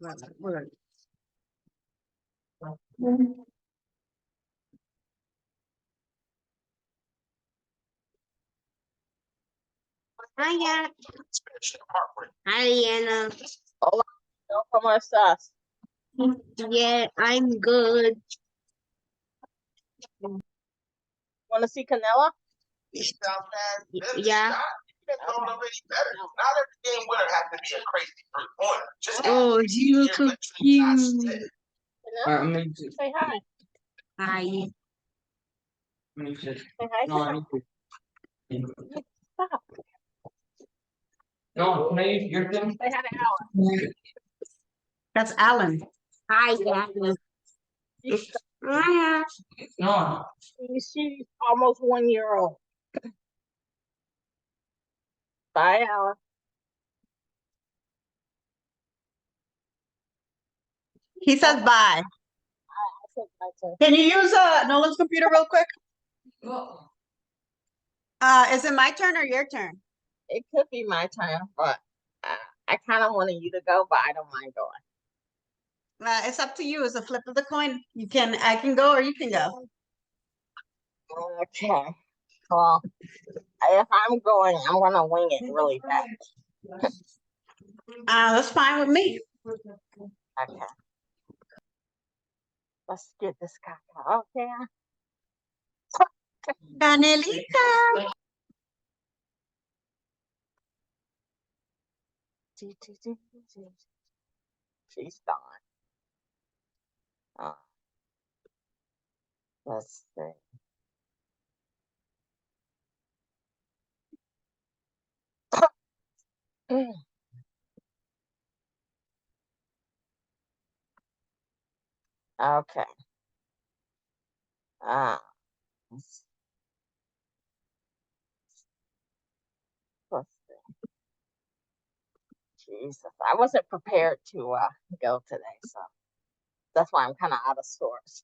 Hiya. Hi, Anna. Hola, ¿cómo estás? Yeah, I'm good. Want to see Canela? Yeah. Not every game winner has to be a crazy three-pointer. Just Oh, you look so cute. Canela? Say hi. Hi. Say hi. Stop. No, can I use your thing? Say hi to Alan. That's Alan. Hi, Anna. Hiya. No. She's almost 1 year old. Bye, Alan. He says bye. I said bye too. Can you use Nolan's computer real quick? Is it my turn or your turn? It could be my turn, but I kind of wanted you to go, but I don't mind going. It's up to you. It's a flip of the coin. I can go or you can go. Okay. Well, if I'm going, I'm gonna wing it really bad. That's fine with me. Okay. Let's get this caca out there. Canelita. She's gone. Let's see. Okay. Let's see. Jesus, I wasn't prepared to go today, so that's why I'm kind of out of sorts.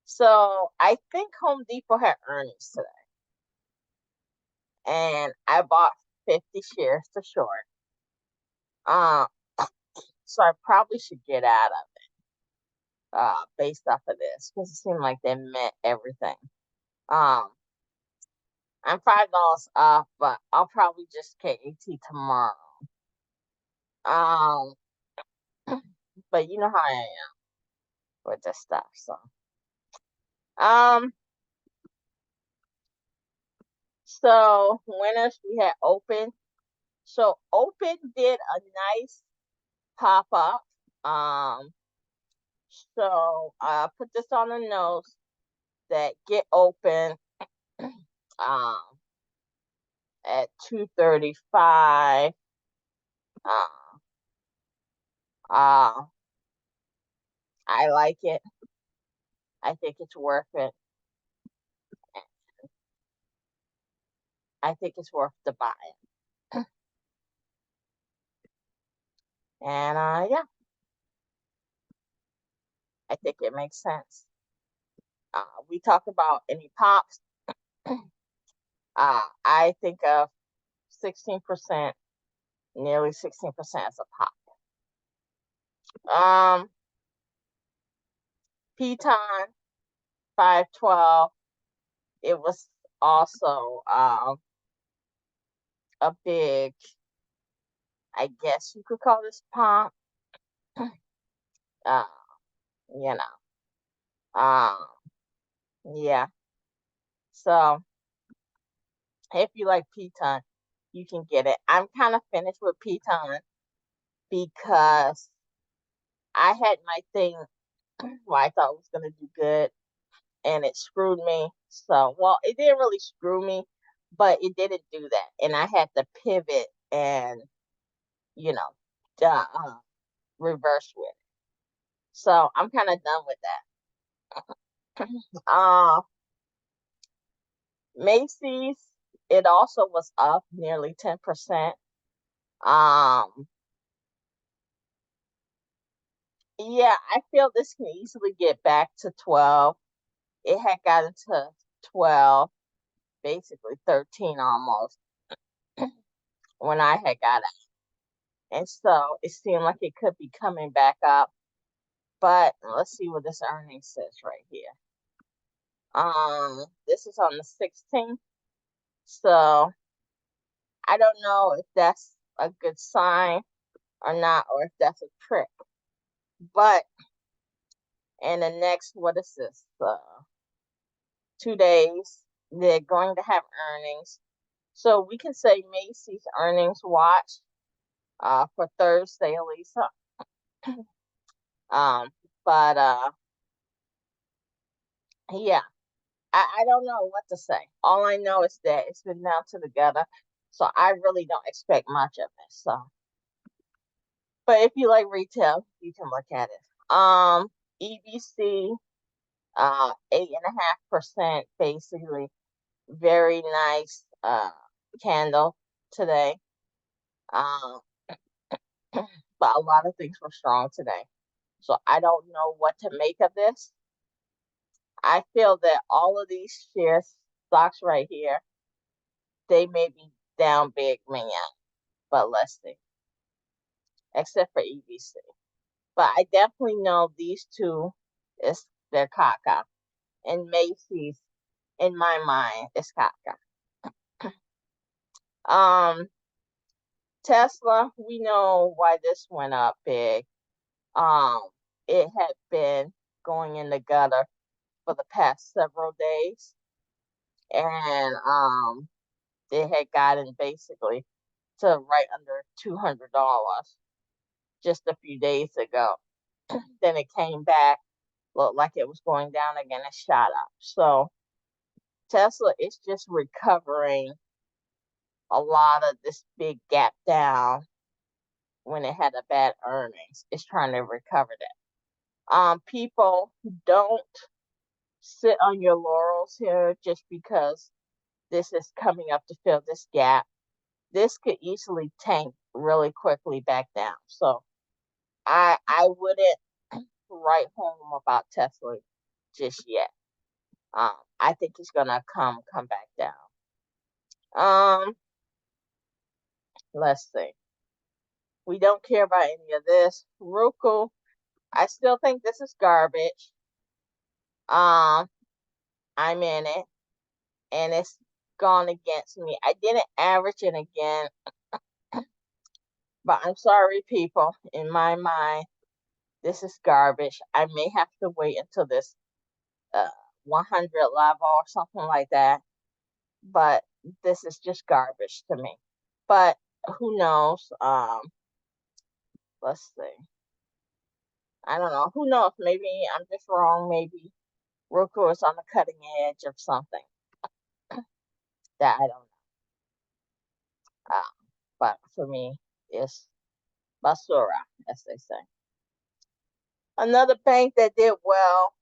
So I think Home Depot had earnings today, and I bought 50 shares to short. So I probably should get out of it, based off of this, because it seemed like they met everything. I'm $5 off, but I'll probably just KAT tomorrow. But you know how I am with this stuff, so. So winners, we had Open. So Open did a nice pop up. So I put this on the notes that get open at 2:35. I like it. I think it's worth it. I think it's worth the buy. And yeah, I think it makes sense. We talk about any pops. I think of 16%, nearly 16% as a pop. Piton 512. It was also a big, I guess you could call this pump. You know. Yeah. So if you like Piton, you can get it. I'm kind of finished with Piton because I had my thing where I thought it was gonna do good, and it screwed me. So, well, it didn't really screw me, but it didn't do that, and I had to pivot and, you know, reverse with it. So I'm kind of done with that. Macy's, it also was up nearly 10%. Yeah, I feel this can easily get back to 12. It had gotten to 12, basically 13 almost. when I had got out. And so it seemed like it could be coming back up. But let's see what this earnings says right here. This is on the 16th. So I don't know if that's a good sign or not, or if that's a trick. But in the next, what is this? 2 days, they're going to have earnings. So we can say Macy's earnings watch for Thursday, Elisa. But yeah, I don't know what to say. All I know is that it's been down to the gutter, so I really don't expect much of it. So, but if you like retail, you can look at it. EBC, 8.5%, basically. Very nice candle today. But a lot of things were strong today. So I don't know what to make of this. I feel that all of these stocks right here, they may be down big, man, but let's see. Except for EBC. But I definitely know these two they're caca. And Macy's, in my mind, is caca. Tesla, we know why this went up big. It had been going in the gutter for the past several days, and it had gotten basically to right under $200 just a few days ago. Then it came back, looked like it was going down again, and shot up. So Tesla is just recovering a lot of this big gap down when it had a bad earnings. It's trying to recover that. People, don't sit on your laurels here just because this is coming up to fill this gap. This could easily tank really quickly back down. So I wouldn't write home about Tesla just yet. I think it's gonna come back down. Let's see. We don't care about any of this. Roku, I still think this is garbage. I'm in it, and it's gone against me. I didn't average it again, but I'm sorry, people. In my mind, this is garbage. I may have to wait until this 100 level or something like that, but this is just garbage to me. But who knows? Let's see. I don't know. Who knows? Maybe I'm just wrong. Maybe Roku is on the cutting edge of something that I don't know. But for me, it's basura, as they say. Another bank that did well,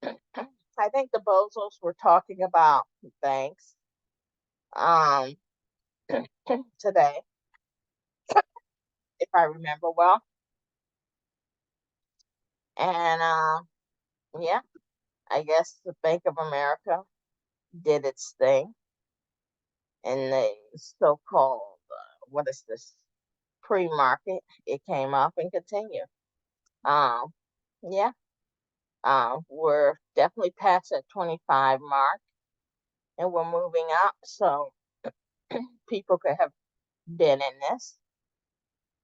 I think the bozos were talking about banks today, if I remember well. And yeah, I guess the Bank of America did its thing in the so-called, what is this, pre-market. It came up and continued. Yeah, we're definitely past that 25 mark, and we're moving up. So people could have been in this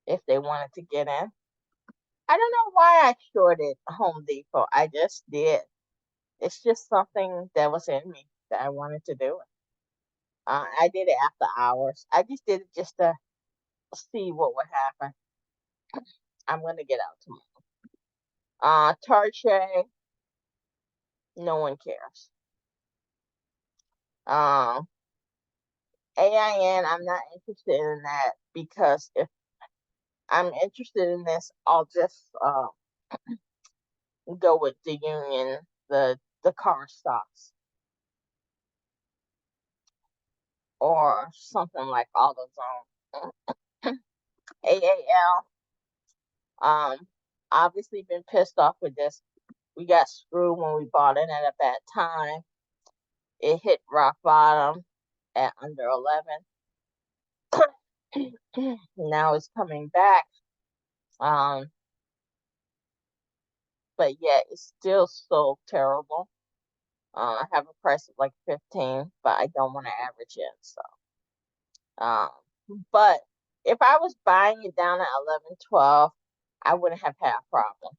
if they wanted to get in. I don't know why I shorted Home Depot. I just did. It's just something that was in me that I wanted to do. I did it after hours. I just did it just to see what would happen. I'm gonna get out tomorrow. Target, no one cares. AIN, I'm not interested in that because if I'm interested in this, I'll just go with the Union, the car stocks, or something like AutoZone. AAL, obviously been pissed off with this. We got screwed when we bought it at a bad time. It hit rock bottom at under 11. Now it's coming back. But yet it's still so terrible. I have a price of like 15, but I don't want to average it. So, but if I was buying it down at 11, 12, I wouldn't have had a problem.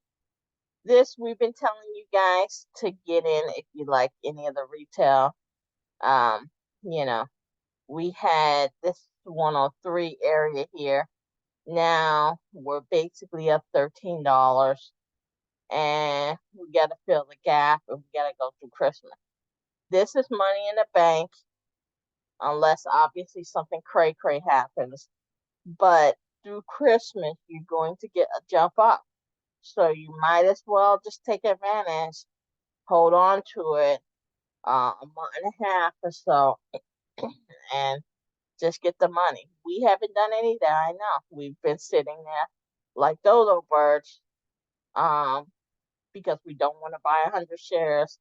This, we've been telling you guys to get in if you like any of the retail. You know, we had this 103 area here. Now we're basically up $13, and we got to fill the gap, and we got to go through Christmas. This is money in the bank, unless obviously something cray happens. But through Christmas, you're going to get a jump up. So you might as well just take advantage, hold on to it a month and a half or so, and just get the money. We haven't done any of that, I know. We've been sitting there like dodo birds, because we don't want to buy 100 shares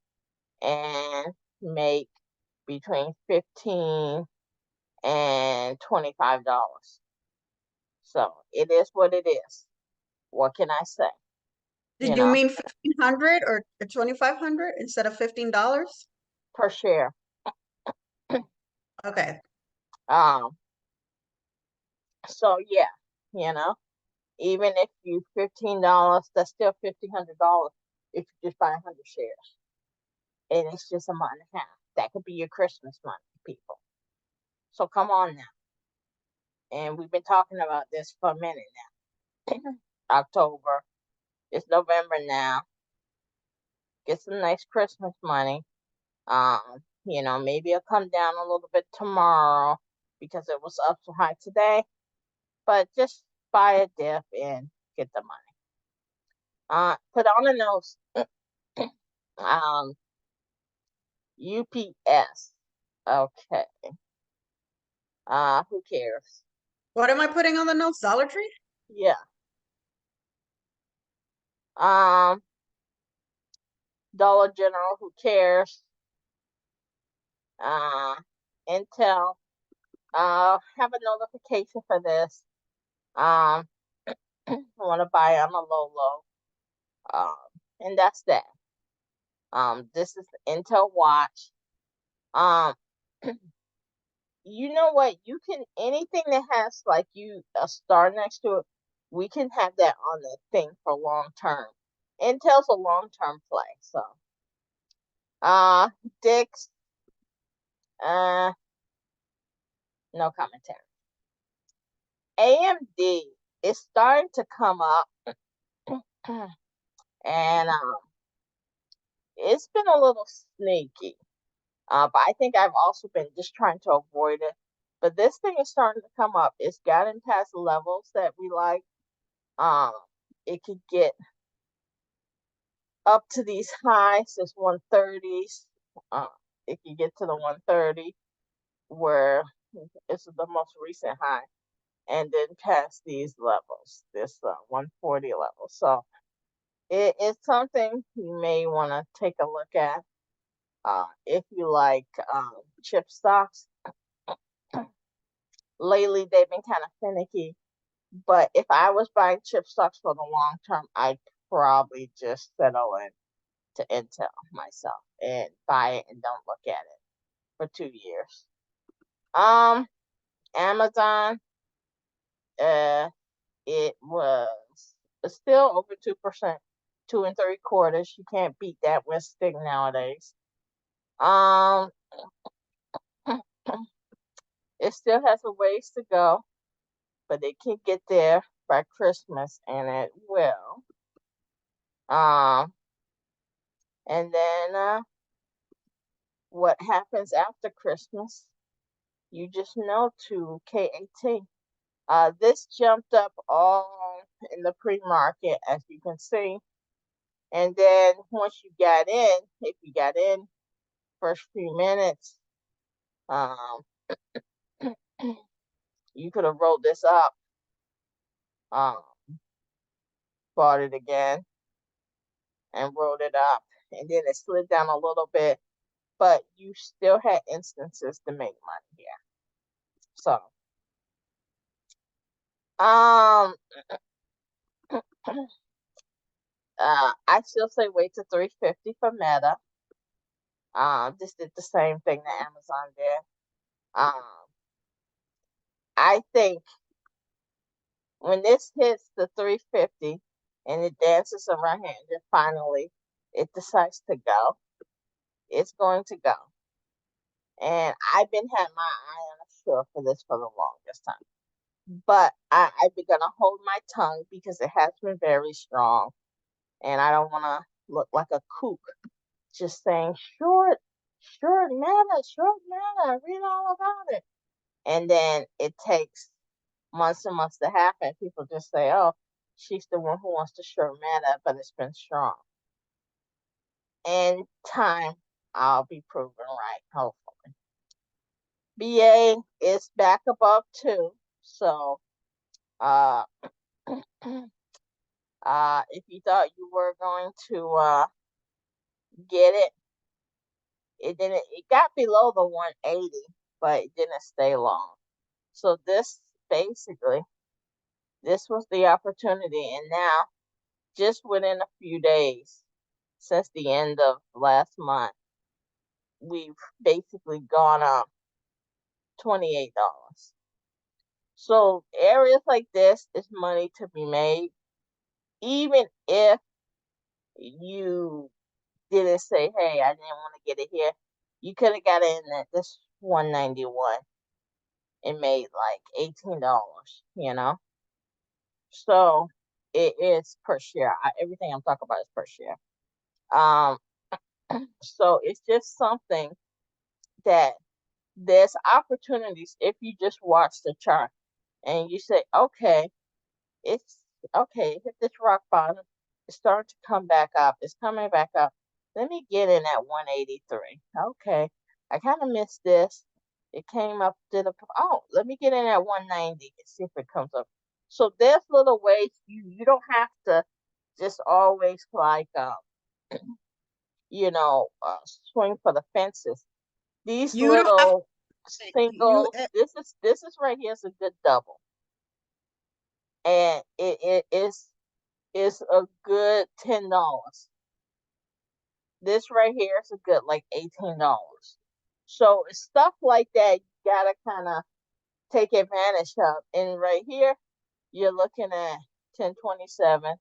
and make between $15 and $25. So it is what it is. What can I say? Did you mean 1,500 or 2,500 instead of $15? Per share. Okay. So yeah, even if you $15, that's still $1,500 if you just buy 100 shares. And it's just a month and a half. That could be your Christmas money, people. So come on now. And we've been talking about this for a minute now. October. It's November now. Get some nice Christmas money. Maybe it'll come down a little bit tomorrow because it was up so high today. But just buy a dip and get the money. Put on the notes. UPS. Okay. Who cares? What am I putting on the notes? Dollar Tree? Yeah. Dollar General, who cares? Intel. Have a notification for this. I want to buy on a low. And that's that. This is the Intel watch. You know what? You can, anything that has like a star next to it, we can have that on the thing for long term. Intel's a long term play. So, Dix, no commentary. AMD is starting to come up, and it's been a little sneaky. But I think I've also been just trying to avoid it. But this thing is starting to come up. It's gotten past levels that we like. It could get up to these highs, this 130s. It could get to the 130, where it's the most recent high, and then past these levels, this 140 level. So it's something you may want to take a look at. If you like chip stocks, lately they've been kind of finicky. But if I was buying chip stocks for the long term, I'd probably just settle in to Intel myself and buy it and don't look at it for 2 years. Amazon, it was still over 2%, 2 3/4. You can't beat that with stick nowadays. It still has a ways to go, but it can get there by Christmas, and it will. And then what happens after Christmas, you just know, to KAT. This jumped up all in the pre-market, as you can see. And then once you got in, if you got in first few minutes, you could have rolled this up, bought it again, and rolled it up. And then it slid down a little bit, but you still had instances to make money here. So Um, I still say wait to 350 for Meta. Just did the same thing that Amazon did. I think when this hits the 350 and it dances around here and then finally it decides to go, it's going to go. And I've been having my eye on a short for this for the longest time. But I've been gonna hold my tongue because it has been very strong. And I don't wanna look like a kook just saying short Meta, read all about it. And then it takes months and months to happen. People just say, oh, she's the one who wants to short Meta, but it's been strong. In time, I'll be proven right, hopefully. BA is back above 2. So uh if you thought you were going to get it, it didn't. It got below the 180, but it didn't stay long. So this was the opportunity, and now just within a few days since the end of last month, we've basically gone up $28. So areas like this is money to be made, even if you didn't say, hey, I didn't want to get it here. You could have got it in at this 191 and made like $18, So it is per share. Everything I'm talking about is per share. So it's just something that there's opportunities if you just watch the chart and you say, okay, it's okay, hit this rock bottom. It's starting to come back up. It's coming back up. Let me get in at 183. Okay. I kind of missed this. It came up to let me get in at 190 and see if it comes up. So there's little ways you don't have to just always swing for the fences. These You don't have little you singles, this is right here is a good double. And it is a good $10. This right here is a good like $18. So it's stuff like that you gotta kind of take advantage of. And right here, you're looking at 1027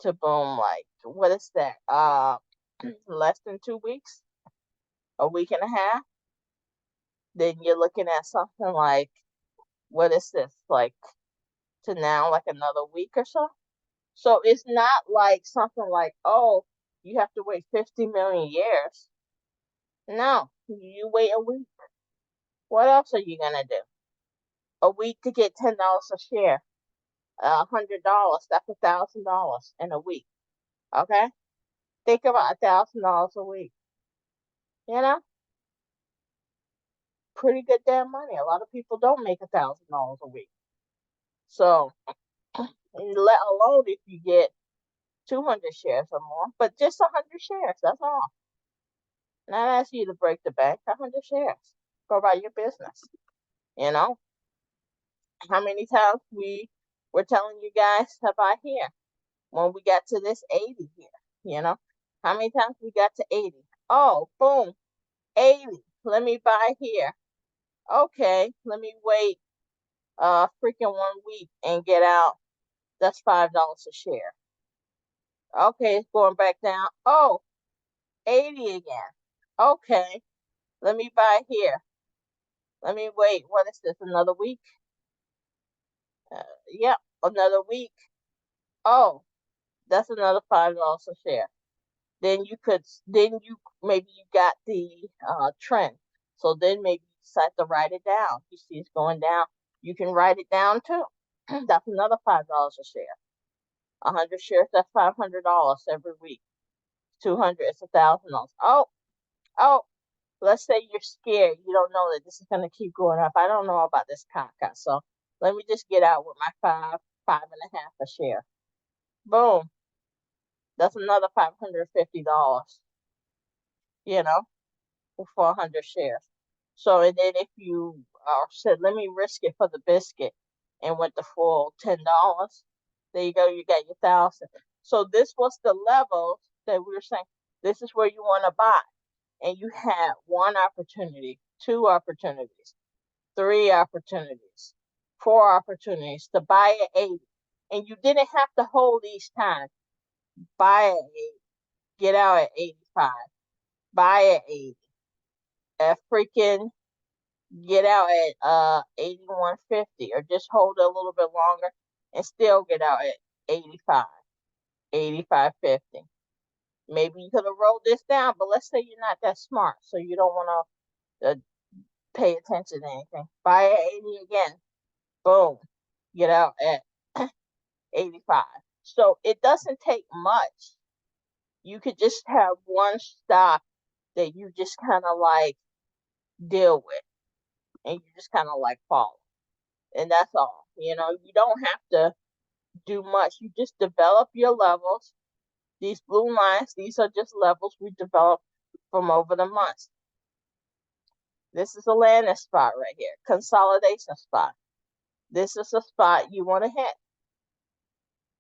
to boom, like what is that? Less than 2 weeks, a week and a half. Then you're looking at something like what is this? Like to now like another week or so. So it's not like something like, oh, you have to wait 50 million years. No, you wait a week. What else are you gonna do? A week to get $10 a share, $100. That's $1,000 in a week. Okay, think about $1,000 a week. Pretty good damn money. A lot of people don't make $1,000 a week. So, let alone if you get 200 shares or more, but just 100 shares. That's all. Not ask you to break the bank. 100 shares. Go about your business. How many times we were telling you guys to buy here when we got to this 80 here, how many times we got to 80? Oh, boom, 80. Let me buy here. Okay, let me wait freaking 1 week and get out. That's $5 a share. Okay, it's going back down. Oh, 80 again. Okay, let me buy here. Let me wait. What is this? Another week? Yep, another week. Oh, that's another $5 a share. Then maybe you got the trend. So then maybe you decide to write it down. You see it's going down. You can write it down too. That's another $5 a share. 100 shares, that's $500 every week. 200, it's $1,000. Oh, let's say you're scared. You don't know that this is going to keep going up. I don't know about this Kaka. So let me just get out with my five and a half a share. Boom. That's another $550, for 400 shares. So, and then if you said, let me risk it for the biscuit, and went the full $10. There you go, you got your 1,000. So this was the levels that we were saying, this is where you want to buy. And you had 1 opportunity, 2 opportunities, 3 opportunities, 4 opportunities to buy at 80. And you didn't have to hold each time. Buy at 80, get out at 85, buy at 80, freaking get out at 81.50, or just hold it a little bit longer and still get out at 85, 85.50. Maybe you could have rolled this down, but let's say you're not that smart, so you don't want to pay attention to anything. Buy at 80 again. Boom. Get out at 85. So it doesn't take much. You could just have 1 stock that you just kind of like deal with, and you just kind of like follow. And that's all. You don't have to do much. You just develop your levels. These blue lines, these are just levels we developed from over the months. This is a landing spot right here, consolidation spot. This is a spot you want to hit.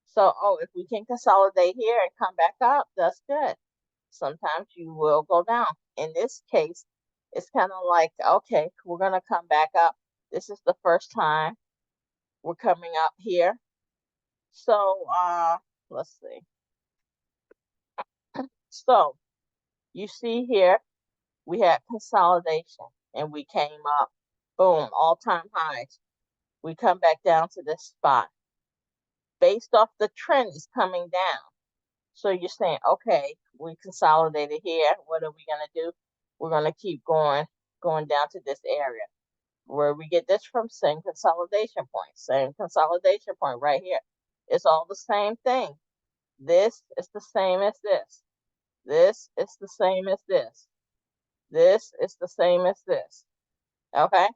So, if we can consolidate here and come back up, that's good. Sometimes you will go down. In this case, it's kind of like, okay, we're going to come back up. This is the first time we're coming up here. So, let's see. So, you see here, we had consolidation and we came up, boom, all-time highs. We come back down to this spot. Based off the trend is coming down. So you're saying, okay, we consolidated here. What are we going to do? We're going to keep going down to this area. Where we get this from, same consolidation point right here. It's all the same thing. This is the same as this. This is the same as this. This is the same as this. Okay?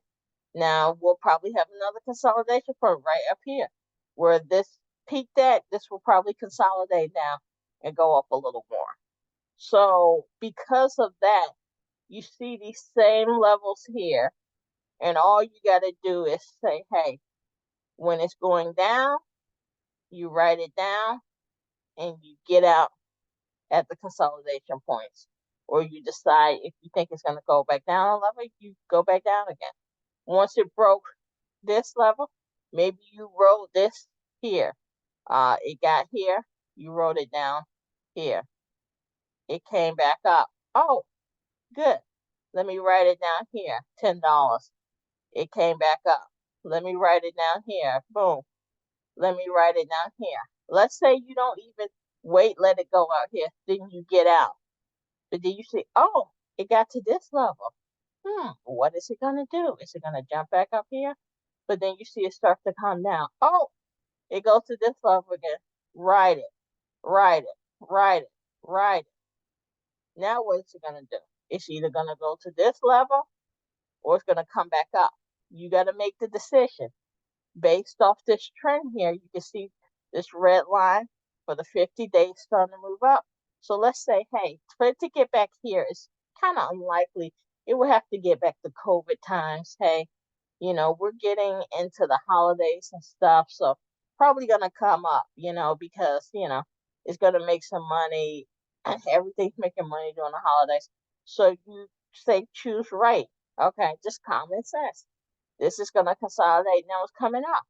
Now, we'll probably have another consolidation point right up here. Where this peaked at, this will probably consolidate now and go up a little more. So, because of that, you see these same levels here. And all you got to do is say, hey, when it's going down, you write it down and you get out at the consolidation points. Or you decide if you think it's going to go back down a level, you go back down again. Once it broke this level, maybe you wrote this here. It got here, you wrote it down here. It came back up. Oh, good. Let me write it down here, $10. It came back up. Let me write it down here. Boom. Let me write it down here. Let's say you don't even wait, let it go out here. Then you get out. But then you say, oh, it got to this level. What is it going to do? Is it going to jump back up here? But then you see it start to come down. Oh, it goes to this level again. Write it. Write it. Write it. Write it. Now what is it going to do? It's either going to go to this level or it's going to come back up. You got to make the decision. Based off this trend here, you can see this red line for the 50 days starting to move up. So let's say, hey, for it to get back here is kind of unlikely. It would have to get back to COVID times. Hey, we're getting into the holidays and stuff, so probably going to come up, because, it's going to make some money. Everything's making money during the holidays. So you say choose right. Okay, just common sense. This is going to consolidate. Now it's coming up.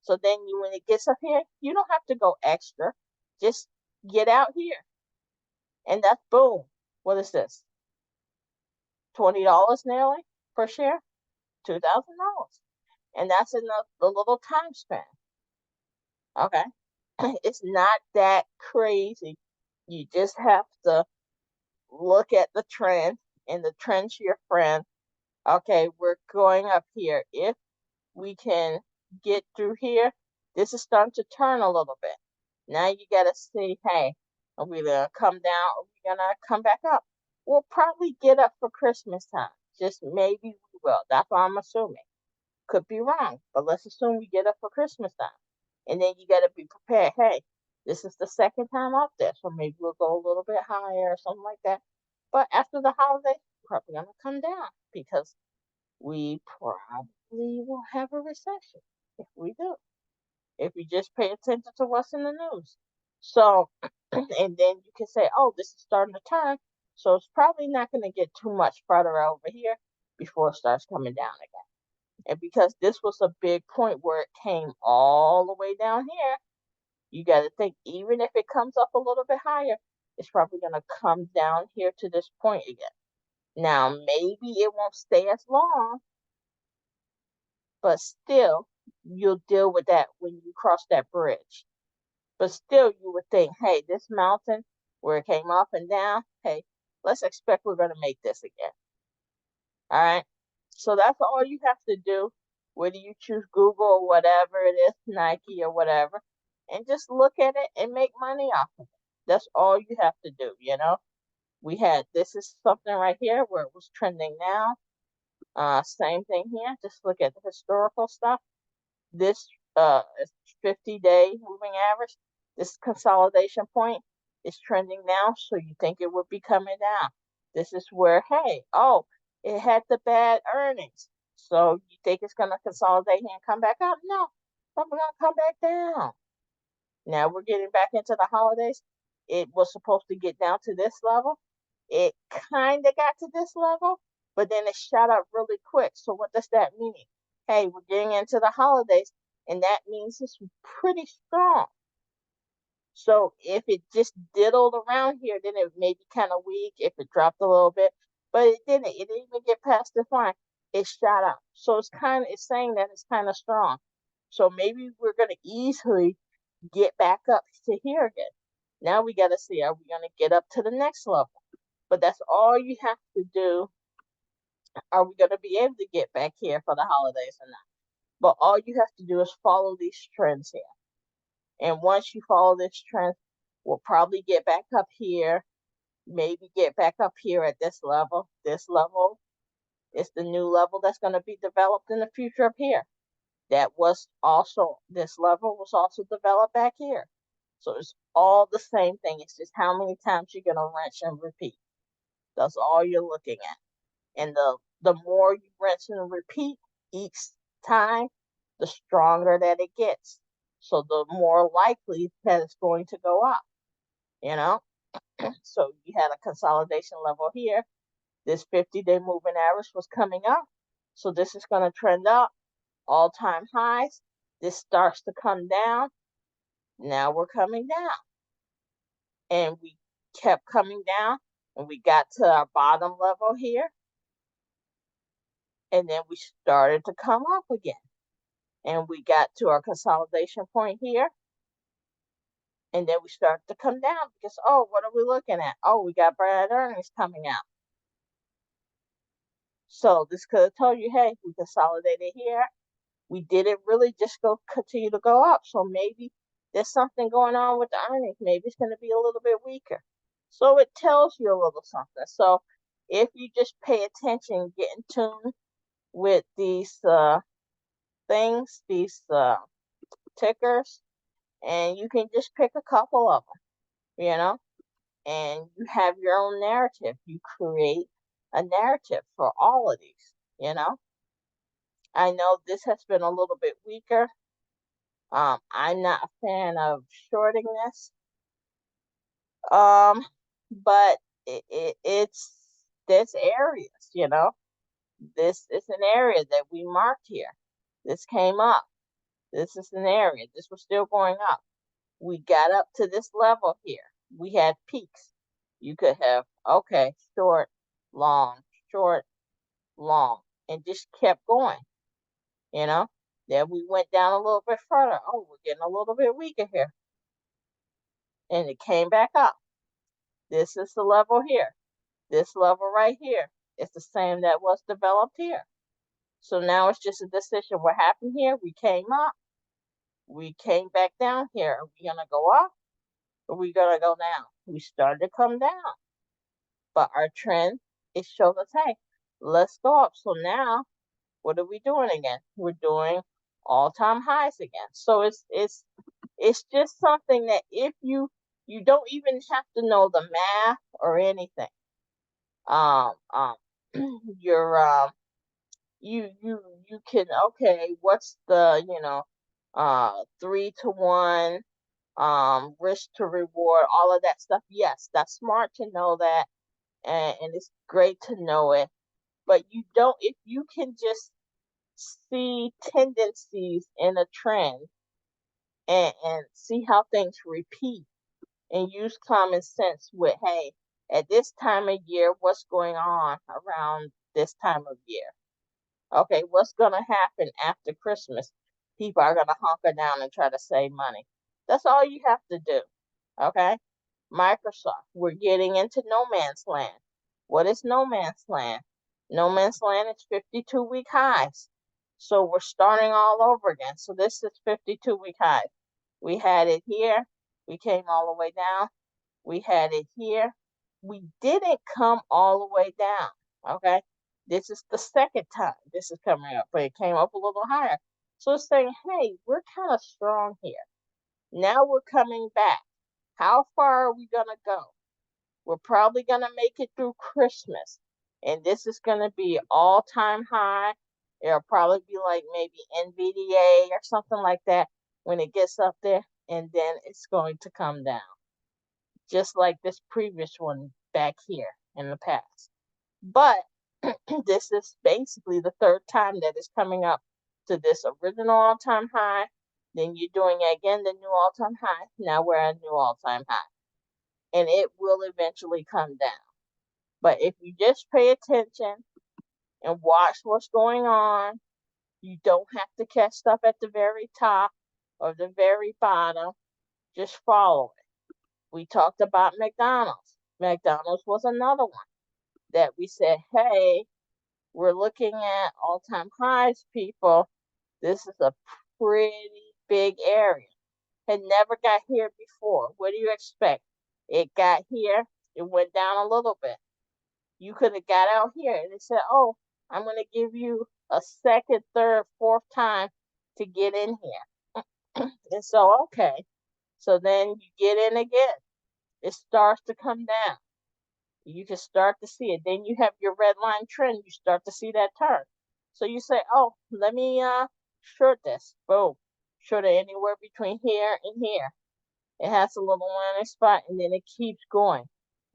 So then when it gets up here, you don't have to go extra. Just get out here. And that's boom. What is this? $20 nearly per share? $2,000. And that's in the little time span. Okay? It's not that crazy. You just have to look at the trend, and the trend's your friend. Okay, we're going up here. If we can get through here, this is starting to turn a little bit. Now you got to see, hey, are we going to come down or are we going to come back up? We'll probably get up for Christmas time. Just maybe we will. That's what I'm assuming. Could be wrong, but let's assume we get up for Christmas time. And then you got to be prepared. Hey, this is the second time up there, so maybe we'll go a little bit higher or something like that. But after the holiday, probably going to come down because we probably will have a recession. If we do, if you just pay attention to what's in the news. So, and then you can say, oh, this is starting to turn. So it's probably not going to get too much further over here before it starts coming down again. And because this was a big point where it came all the way down here, you got to think, even if it comes up a little bit higher, it's probably going to come down here to this point again. Now, maybe it won't stay as long, but still, you'll deal with that when you cross that bridge. But still, you would think, hey, this mountain where it came up and down, hey, let's expect we're going to make this again. All right. So that's all you have to do, whether you choose Google or whatever it is, Nike or whatever, and just look at it and make money off of it. That's all you have to do, you know. This is something right here where it was trending now. Same thing here. Just look at the historical stuff. This 50-day moving average, this consolidation point is trending now, so you think it would be coming down. This is where, hey, oh, it had the bad earnings, so you think it's going to consolidate here and come back up? No, but we're going to come back down. Now we're getting back into the holidays. It was supposed to get down to this level. It kind of got to this level, but then it shot up really quick. So what does that mean? Hey, we're getting into the holidays, and that means it's pretty strong. So if it just diddled around here, then it may be kind of weak if it dropped a little bit, but it didn't. It didn't even get past this line. It shot up. So it's saying that it's kind of strong. So maybe we're going to easily get back up to here again. Now we got to see, are we going to get up to the next level? But that's all you have to do. Are we going to be able to get back here for the holidays or not? But all you have to do is follow these trends here. And once you follow this trend, we'll probably get back up here, maybe get back up here at this level. This level is the new level that's going to be developed in the future up here. This level was also developed back here. So it's all the same thing. It's just how many times you're going to rinse and repeat. That's all you're looking at. And the more you rinse and repeat each time, the stronger that it gets. So the more likely that it's going to go up, you know? So you had a consolidation level here. This 50-day moving average was coming up. So this is going to trend up, all-time highs. This starts to come down. Now we're coming down. And we kept coming down, and we got to our bottom level here. And then we started to come up again. And we got to our consolidation point here. And then we started to come down because, oh, what are we looking at? Oh, we got bad earnings coming out. So this could have told you, hey, we consolidated here. We didn't really just continue to go up. So maybe there's something going on with the earnings. Maybe it's going to be a little bit weaker. So it tells you a little something. So if you just pay attention, get in tune with these things, these tickers, and you can just pick a couple of them, you know, and you have your own narrative. You create a narrative for all of these, you know. I know this has been a little bit weaker. I'm not a fan of shorting this. But it's this areas, you know. This is an area that we marked here. This came up. This is an area. This was still going up. We got up to this level here. We had peaks. You could have, okay, short, long, and just kept going, you know. Then we went down a little bit further. Oh, we're getting a little bit weaker here. And it came back up. This is the level here. This level right here is the same that was developed here. So now it's just a decision. What happened here? We came up. We came back down here. Are we going to go up? Or are we going to go down? We started to come down. But our trend is showing us, hey, let's go up. So now, what are we doing again? We're doing all-time highs again. So it's just something that if you don't even have to know the math or anything. You're you you can, okay, what's the, 3-to-1, risk to reward, all of that stuff. Yes, that's smart to know that, and it's great to know it. But you don't, if you can just see tendencies in a trend and see how things repeat and use common sense with, hey, at this time of year, what's going on around this time of year? Okay, what's going to happen after Christmas? People are going to hunker down and try to save money. That's all you have to do. Okay? Microsoft, we're getting into no man's land. What is no man's land? No man's land is 52-week highs. So we're starting all over again. So this is 52-week highs. We had it here. We came all the way down. We had it here. We didn't come all the way down. Okay? This is the second time this is coming up, but it came up a little higher. So it's saying, hey, we're kind of strong here. Now we're coming back. How far are we going to go? We're probably going to make it through Christmas. And this is going to be all-time high. It'll probably be like maybe NVDA or something like that when it gets up there. And then it's going to come down. Just like this previous one back here in the past. But this is basically the third time that it's coming up to this original all-time high. Then you're doing again the new all-time high. Now we're at a new all-time high. And it will eventually come down. But if you just pay attention and watch what's going on, you don't have to catch stuff at the very top or the very bottom. Just follow it. We talked about McDonald's. McDonald's was another one that we said, hey, we're looking at all-time highs, people. This is a pretty big area. Had never got here before. What do you expect? It got here, it went down a little bit. You could have got out here and it said, oh, I'm going to give you a second, third, fourth time to get in here. And so, okay. So then you get in again. It starts to come down. You can start to see it. Then you have your red line trend. You start to see that turn. So you say, oh, let me short this. Boom. Short it anywhere between here and here. It has a little landing spot and then it keeps going.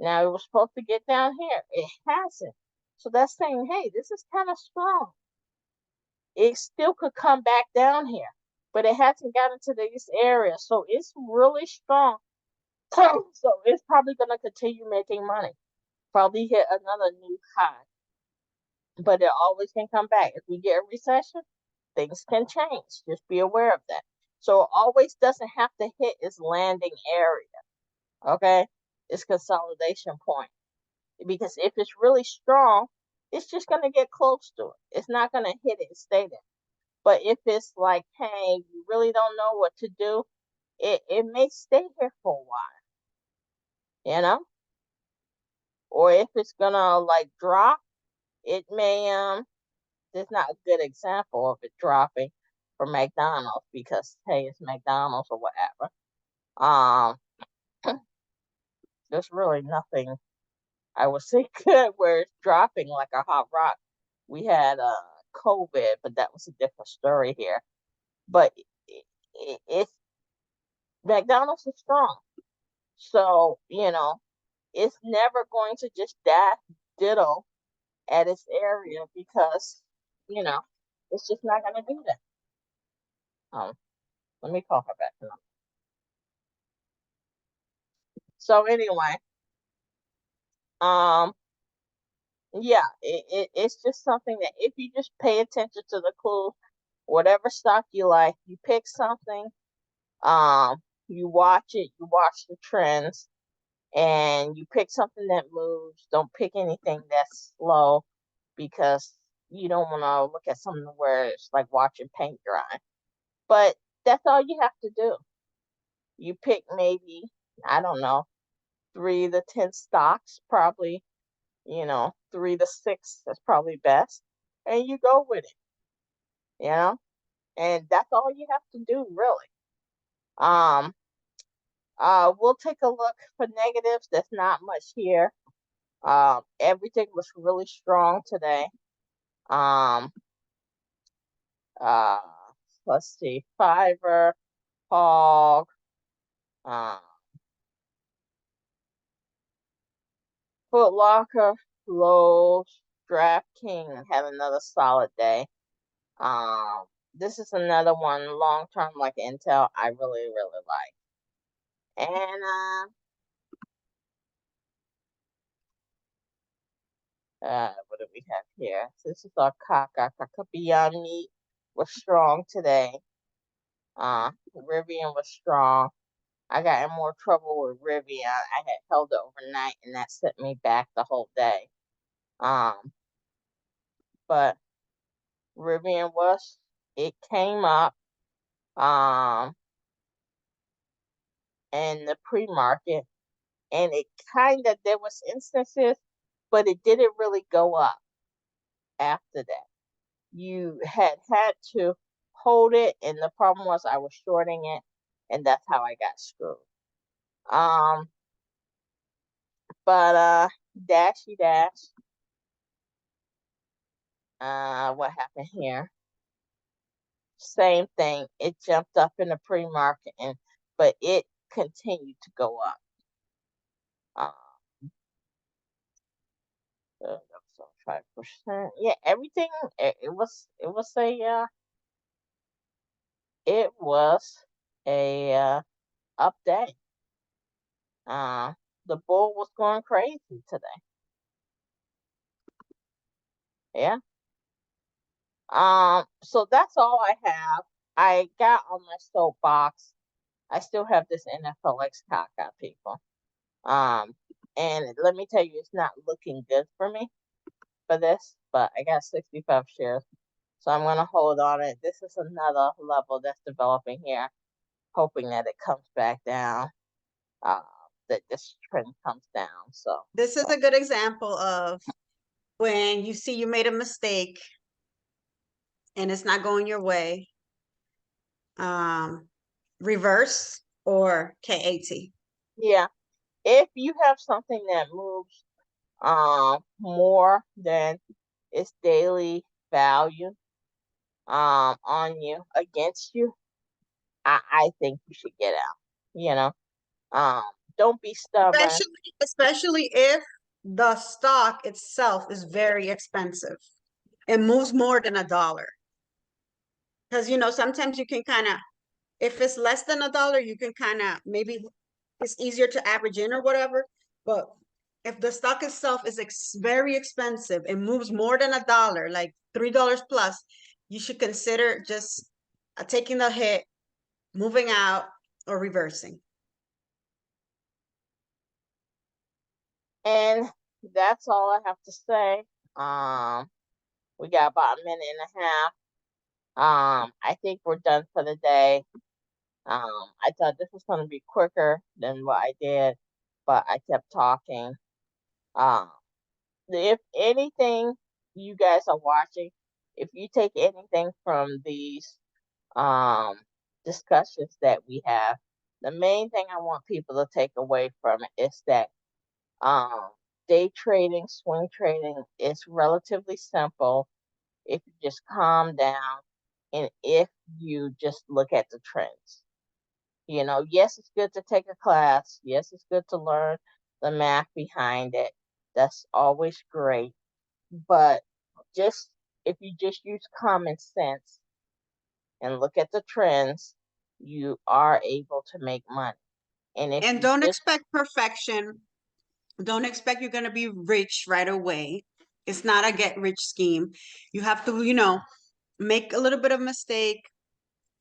Now it was supposed to get down here. It hasn't. So that's saying, hey, this is kind of strong. It still could come back down here, but it hasn't gotten to this area. So it's really strong. So it's probably going to continue making money. Probably hit another new high. But it always can come back. If we get a recession, things can change. Just be aware of that. So it always doesn't have to hit its landing area. Okay? Its consolidation point. Because if it's really strong, it's just going to get close to it. It's not going to hit it and stay there. But if it's like, hey, you really don't know what to do, it may stay here for a while. You know? Or if it's going to like drop, it may, there's not a good example of it dropping for McDonald's because, hey, it's McDonald's or whatever. There's really nothing I would say good where it's dropping like a hot rock. We had COVID, but that was a different story here. But it's McDonald's is strong. So, it's never going to just die ditto at its area because, it's just not going to do that. Let me call her back now. So anyway, yeah, it's just something that if you just pay attention to the clues, whatever stock you like, you pick something, you watch it, you watch the trends, and you pick something that moves. Don't pick anything that's slow because you don't want to look at something where it's like watching paint dry. But that's all you have to do. You pick maybe, I don't know, 3 to 10 stocks, probably, 3 to 6 is probably best. And you go with it, and that's all you have to do, really. We'll take a look for negatives. There's not much here. Everything was really strong today. Uh, let's see, Fiverr, Hog, Foot Locker, Lowe's, DraftKings had another solid day. This is another one long term like Intel I really like. And what do we have here? This is our Kaka Beyond Meat was strong today. Rivian was strong. I got in more trouble with Rivian. I had held it overnight and that sent me back the whole day. But Rivian it came up in the pre-market, and it there was instances, but it didn't really go up after that. You had to hold it, and the problem was I was shorting it, and that's how I got screwed. But Dashy Dash, what happened here? Same thing. It jumped up in the pre-market, but it continued to go up. So 5%. Yeah, everything. It was a up day. The bull was going crazy today. Yeah. So that's all I have. I got on my soapbox. I still have this NFLX Kaka, people. And let me tell you, it's not looking good for me for this, but I got 65 shares. So I'm going to hold on it. This is another level that's developing here, hoping that it comes back down, that this trend comes down. So This is a good example of when you see you made a mistake and it's not going your way. Reverse or KAT. yeah, if you have something that moves more than its daily value on you against you, I think you should get out. You know, don't be stubborn. Especially if the stock itself is very expensive. It moves more than $1. Because sometimes you can kind of, if it's less than $1, you can kind of maybe it's easier to average in or whatever. But if the stock itself is very expensive, it moves more than $1, like $3 plus, you should consider just taking the hit, moving out, or reversing. And that's all I have to say. We got about a minute and a half. I think we're done for the day. I thought this was going to be quicker than what I did, but I kept talking. If anything you guys are watching, if you take anything from these discussions that we have, the main thing I want people to take away from it is that day trading, swing trading is relatively simple if you just calm down and if you just look at the trends. Yes, it's good to take a class. Yes, it's good to learn the math behind it. That's always great. But if you just use common sense and look at the trends, you are able to make money. And don't expect perfection. Don't expect you're going to be rich right away. It's not a get rich scheme. You have to, make a little bit of mistake,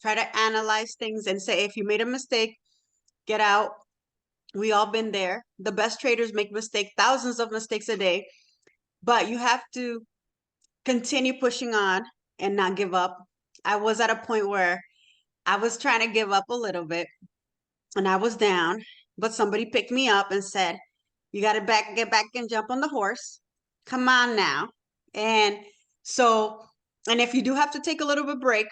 try to analyze things and say, if you made a mistake, get out. We all been there. The best traders make mistakes, thousands of mistakes a day, but you have to continue pushing on and not give up. I was at a point where I was trying to give up a little bit and I was down, but somebody picked me up and said, you got to get back and jump on the horse. Come on now. And if you do have to take a little bit break,